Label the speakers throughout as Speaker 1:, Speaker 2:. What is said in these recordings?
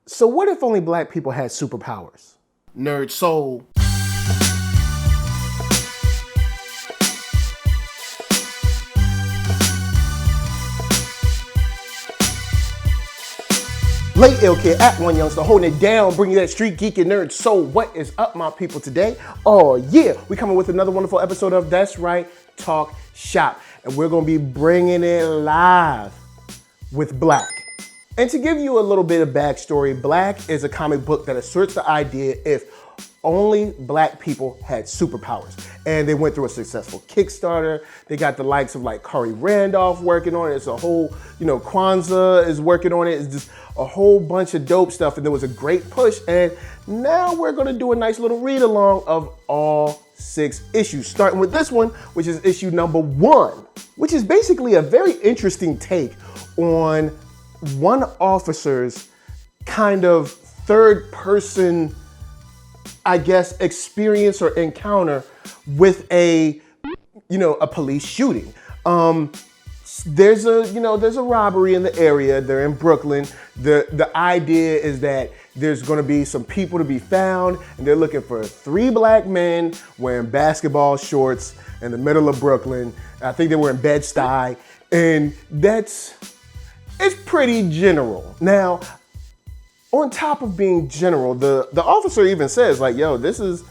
Speaker 1: So what if only black people had superpowers? NERDSoul. Late Ill Kid at OneYoungsta, holding it down, bringing that street geek and nerd soul. What is up, my people, today? Oh yeah, we coming with another wonderful episode of That's Right, Talk Shop. And we're gonna be bringing it live with Black. And to give you a little bit of backstory, Black is a comic book that asserts the idea if only black people had superpowers. And they went through a successful Kickstarter. They got the likes of like Khary Randolph working on it. It's a whole, Kwanza is working on it. It's just a whole bunch of dope stuff. And there was a great push. And now we're gonna do a nice little read along of all 6 issues, starting with this one, which is issue number 1, which is basically a very interesting take on one officer's kind of third person, I guess, experience or encounter with a police shooting. There's a robbery in the area. They're in Brooklyn. The idea is that there's gonna be some people to be found, and they're looking for 3 black men wearing basketball shorts in the middle of Brooklyn. I think they were in Bed-Stuy, and it's pretty general. Now, on top of being general, the officer even says like, yo, there's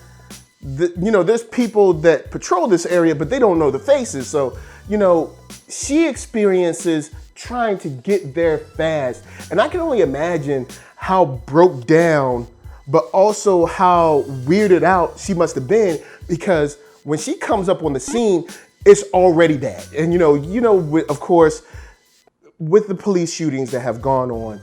Speaker 1: people that patrol this area, but they don't know the faces. So, she experiences trying to get there fast. And I can only imagine how broke down, but also how weirded out she must have been, because when she comes up on the scene, it's already bad. And of course, with the police shootings that have gone on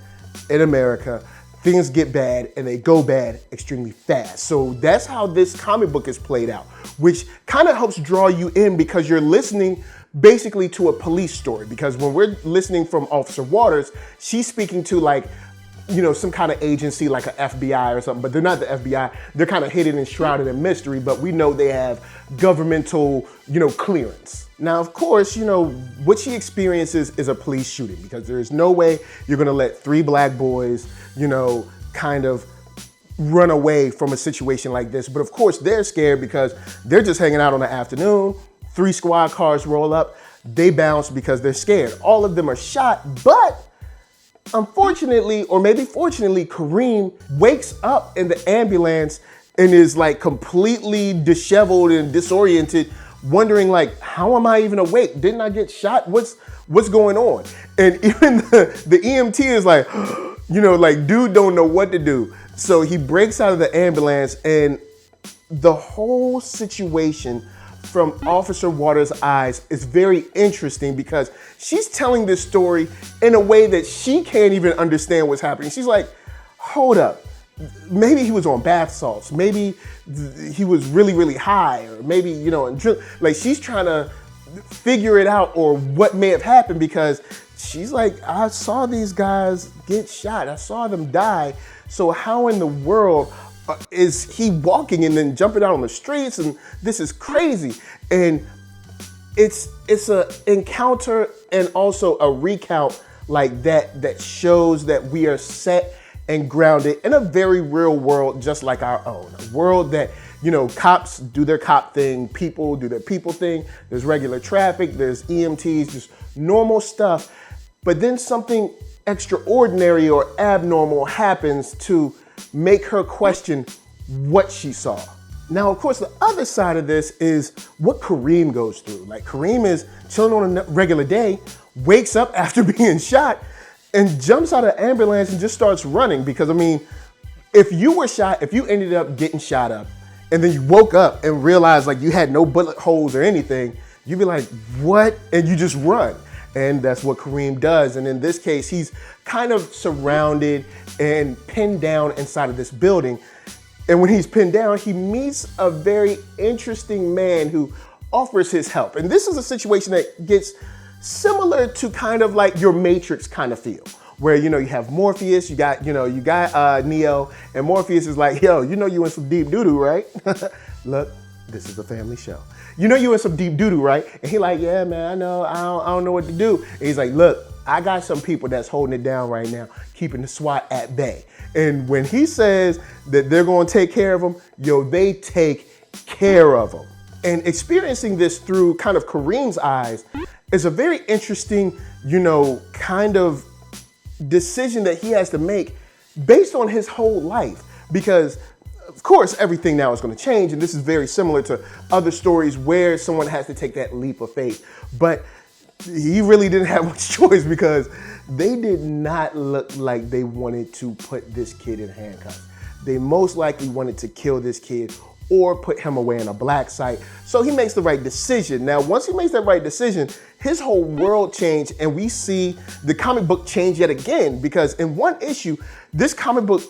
Speaker 1: in America, things get bad and they go bad extremely fast. So that's how this comic book is played out, which kind of helps draw you in because you're listening basically to a police story. Because when we're listening from Officer Waters, she's speaking to some kind of agency like an FBI or something, but they're not the FBI. They're kind of hidden and shrouded in mystery, but we know they have governmental, clearance. Now, of course, what she experiences is a police shooting, because there's no way you're gonna let 3 black boys, kind of run away from a situation like this. But of course, they're scared because they're just hanging out on the afternoon. 3 squad cars roll up, they bounce because they're scared. All of them are shot, but unfortunately, or maybe fortunately, Kareem wakes up in the ambulance and is like completely disheveled and disoriented, wondering like, how am I even awake? Didn't I get shot? What's going on? And even the EMT is like, dude don't know what to do. So he breaks out of the ambulance, and the whole situation from Officer Waters' eyes is very interesting because she's telling this story in a way that she can't even understand what's happening. She's like, hold up. Maybe he was on bath salts. Maybe he was really, really high, or maybe, like she's trying to figure it out or what may have happened, because she's like, I saw these guys get shot. I saw them die. So how in the world is he walking and then jumping out on the streets? And this is crazy. And it's an encounter and also a recount like that shows that we are set and grounded in a very real world, just like our own. A world that, cops do their cop thing, people do their people thing. There's regular traffic, there's EMTs, just normal stuff. But then something extraordinary or abnormal happens to make her question what she saw. Now, of course, the other side of this is what Kareem goes through. Like, Kareem is chilling on a regular day, wakes up after being shot, and jumps out of the ambulance and just starts running. Because, if you were shot, if you ended up getting shot up, and then you woke up and realized like you had no bullet holes or anything, you'd be like, what? And you just run. And that's what Kareem does. And in this case, he's kind of surrounded and pinned down inside of this building. And when he's pinned down, he meets a very interesting man who offers his help. And this is a situation that gets similar to kind of like your Matrix kind of feel, where, you have Morpheus, you got Neo, and Morpheus is like, yo, you in some deep doo-doo, right? Look, this is a family show. You in some deep doo-doo, right? And he like, yeah, man, I know, I don't know what to do. And he's like, look, I got some people that's holding it down right now, keeping the SWAT at bay. And when he says that they're going to take care of him, yo, they take care of him. And experiencing this through kind of Kareem's eyes is a very interesting, kind of decision that he has to make based on his whole life. Because of course, everything now is going to change. And this is very similar to other stories where someone has to take that leap of faith. But he really didn't have much choice because they did not look like they wanted to put this kid in handcuffs. They most likely wanted to kill this kid or put him away in a black site. So he makes the right decision. Now, once he makes that right decision, his whole world changed, and we see the comic book change yet again, because in one issue, this comic book,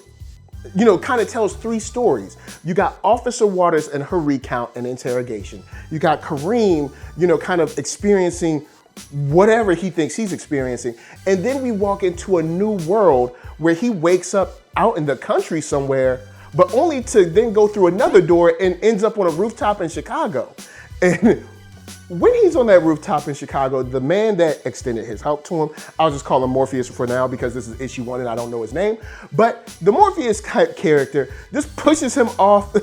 Speaker 1: kind of tells three stories. You got Officer Waters and her recount and interrogation. You got Kareem, kind of experiencing whatever he thinks he's experiencing. And then we walk into a new world where he wakes up out in the country somewhere, but only to then go through another door and ends up on a rooftop in Chicago. And when he's on that rooftop in Chicago, the man that extended his help to him, I'll just call him Morpheus for now because this is issue 1 and I don't know his name, but the Morpheus type character just pushes him off the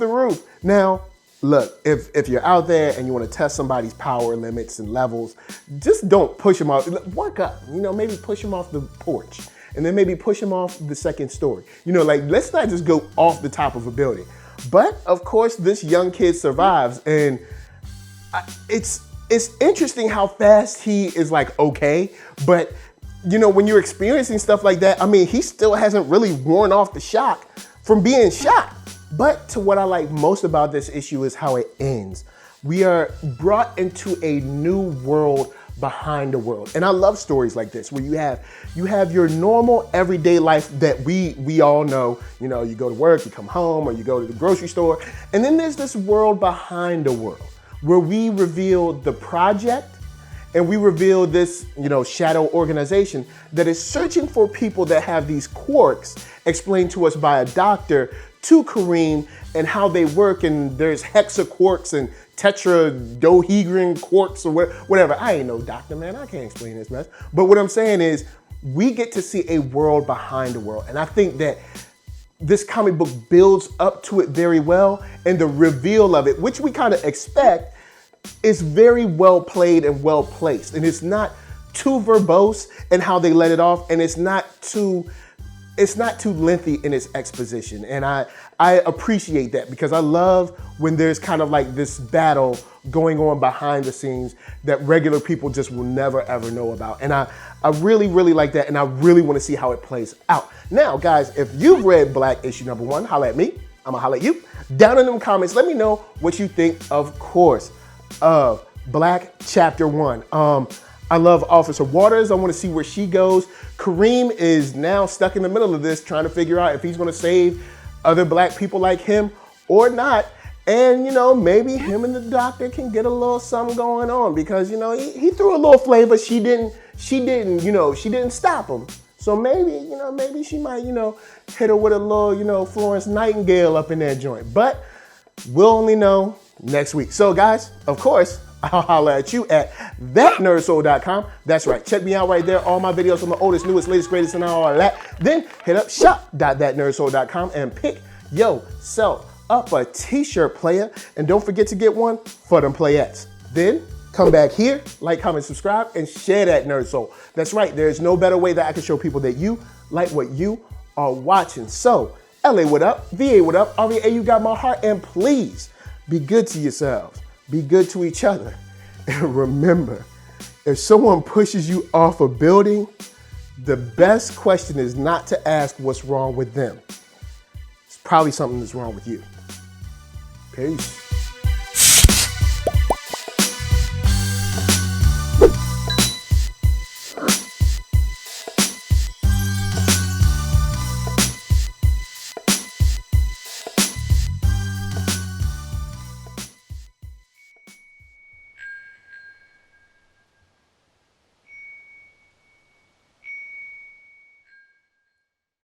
Speaker 1: roof. Now, look, if you're out there and you want to test somebody's power limits and levels, just don't push him off. Work up, maybe push him off the porch and then maybe push him off the second story. Let's not just go off the top of a building. But of course, this young kid survives, and it's interesting how fast he is like, okay, but when you're experiencing stuff like that, he still hasn't really worn off the shock from being shot. But to what I like most about this issue is how it ends. We are brought into a new world behind the world. And I love stories like this where you have your normal everyday life that we all know. You go to work, you come home, or you go to the grocery store. And then there's this world behind the world where we reveal the project and we reveal this, shadow organization that is searching for people that have these quirks explained to us by a doctor to Kareem and how they work. And there's hexaquarks and tetradohedron quarks or whatever. I ain't no doctor, man. I can't explain this mess. But what I'm saying is we get to see a world behind the world. And I think that this comic book builds up to it very well. And the reveal of it, which we kind of expect, is very well played and well placed. And it's not too verbose in how they let it off. And it's not too lengthy in its exposition. And I appreciate that because I love when there's kind of like this battle going on behind the scenes that regular people just will never ever know about. And I really, really like that. And I really want to see how it plays out. Now, guys, if you've read Black issue number 1, holla at me. I'm gonna holla at you. Down in them comments, let me know what you think, of course, of Black chapter 1. I love Officer Waters. I want to see where she goes. Kareem is now stuck in the middle of this, trying to figure out if he's going to save other Black people like him or not. And, maybe him and the doctor can get a little something going on because, he threw a little flavor. She didn't stop him. So maybe she might, hit her with a little, Florence Nightingale up in that joint. But we'll only know next week. So guys, of course, I'll holler at you at ThatNERDSoul.com. That's right. Check me out right there. All my videos from the oldest, newest, latest, greatest, and all that. Then hit up shop.ThatNERDSoul.com and pick yourself up a t-shirt, player. And don't forget to get one for them playettes. Then come back here, like, comment, subscribe, and share that Nerd Soul. That's right. There's no better way that I can show people that you like what you are watching. So, LA, what up? VA, what up? RVA, you got my heart. And please be good to yourselves. Be good to each other. And remember, if someone pushes you off a building, the best question is not to ask what's wrong with them. It's probably something that's wrong with you. Peace.